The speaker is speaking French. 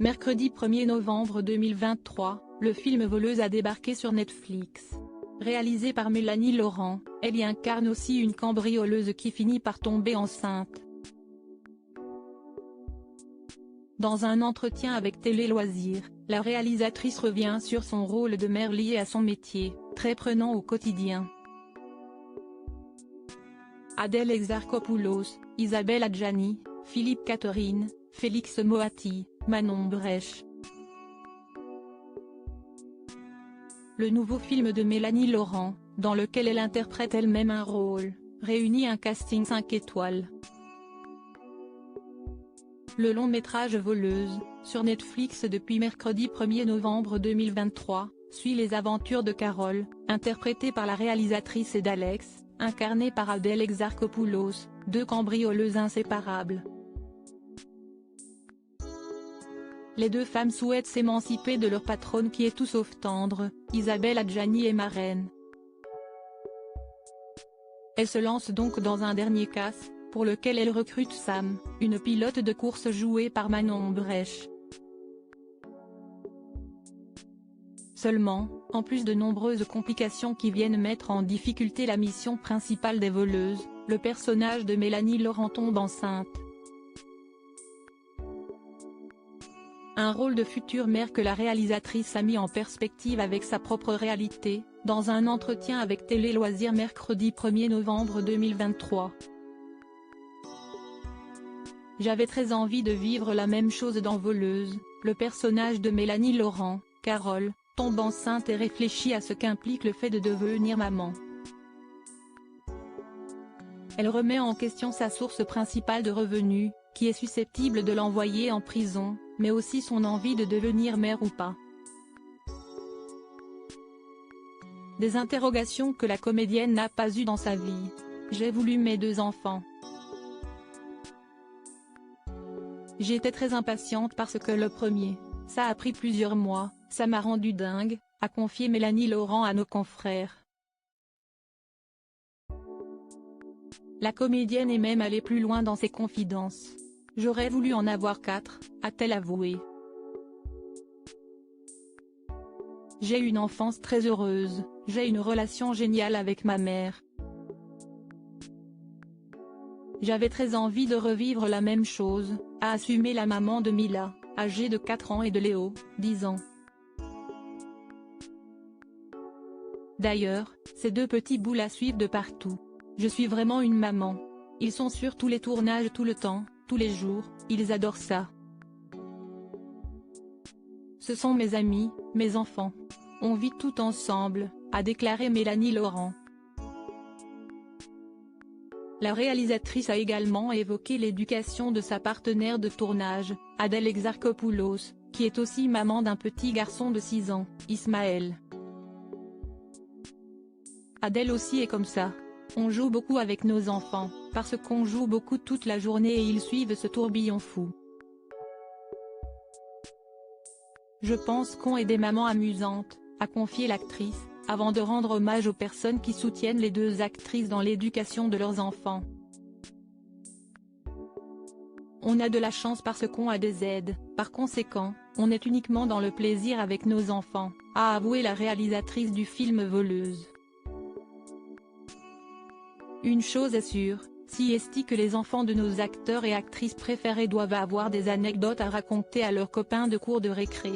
Mercredi 1er novembre 2023, le film Voleuse a débarqué sur Netflix. Réalisé par Mélanie Laurent, elle y incarne aussi une cambrioleuse qui finit par tomber enceinte. Dans un entretien avec Télé Loisirs, la réalisatrice revient sur son rôle de mère lié à son métier, très prenant au quotidien. Adèle Exarchopoulos, Isabelle Adjani, Philippe Catherine, Félix Moati, Manon Brèche. Le nouveau film de Mélanie Laurent, dans lequel elle interprète elle-même un rôle, réunit un casting 5 étoiles. Le long-métrage Voleuse, sur Netflix depuis mercredi 1er novembre 2023, suit les aventures de Carole, interprétée par la réalisatrice, et d'Alex, incarnée par Adèle Exarchopoulos, deux cambrioleuses inséparables. Les deux femmes souhaitent s'émanciper de leur patronne qui est tout sauf tendre, Isabelle Adjani est marraine. Elles se lancent donc dans un dernier casse, pour lequel elles recrutent Sam, une pilote de course jouée par Manon Brèche. Seulement, en plus de nombreuses complications qui viennent mettre en difficulté la mission principale des voleuses, le personnage de Mélanie Laurent tombe enceinte. Un rôle de future mère que la réalisatrice a mis en perspective avec sa propre réalité, dans un entretien avec Télé Loisirs mercredi 1er novembre 2023. J'avais très envie de vivre la même chose dans Voleuse. Le personnage de Mélanie Laurent, Carole, tombe enceinte et réfléchit à ce qu'implique le fait de devenir maman. Elle remet en question sa source principale de revenus, qui est susceptible de l'envoyer en prison, mais aussi son envie de devenir mère ou pas. Des interrogations que la comédienne n'a pas eues dans sa vie. J'ai voulu mes deux enfants. J'étais très impatiente parce que le premier, ça a pris plusieurs mois, ça m'a rendu dingue, a confié Mélanie Laurent à nos confrères. La comédienne est même allée plus loin dans ses confidences. J'aurais voulu en avoir 4, a-t-elle avoué. J'ai une enfance très heureuse, j'ai une relation géniale avec ma mère. J'avais très envie de revivre la même chose, a assumé la maman de Mila, âgée de 4 ans, et de Léo, 10 ans. D'ailleurs, ces deux petits bouts la suivent de partout. Je suis vraiment une maman. Ils sont sur tous les tournages tout le temps, tous les jours, ils adorent ça. Ce sont mes amis, mes enfants. On vit tout ensemble, a déclaré Mélanie Laurent. La réalisatrice a également évoqué l'éducation de sa partenaire de tournage, Adèle Exarchopoulos, qui est aussi maman d'un petit garçon de 6 ans, Ismaël. Adèle aussi est comme ça. On joue beaucoup avec nos enfants, parce qu'on joue beaucoup toute la journée et ils suivent ce tourbillon fou. Je pense qu'on est des mamans amusantes, a confié l'actrice, avant de rendre hommage aux personnes qui soutiennent les deux actrices dans l'éducation de leurs enfants. On a de la chance parce qu'on a des aides, par conséquent, on est uniquement dans le plaisir avec nos enfants, a avoué la réalisatrice du film Voleuse. Une chose est sûre, si est que les enfants de nos acteurs et actrices préférés doivent avoir des anecdotes à raconter à leurs copains de cours de récré.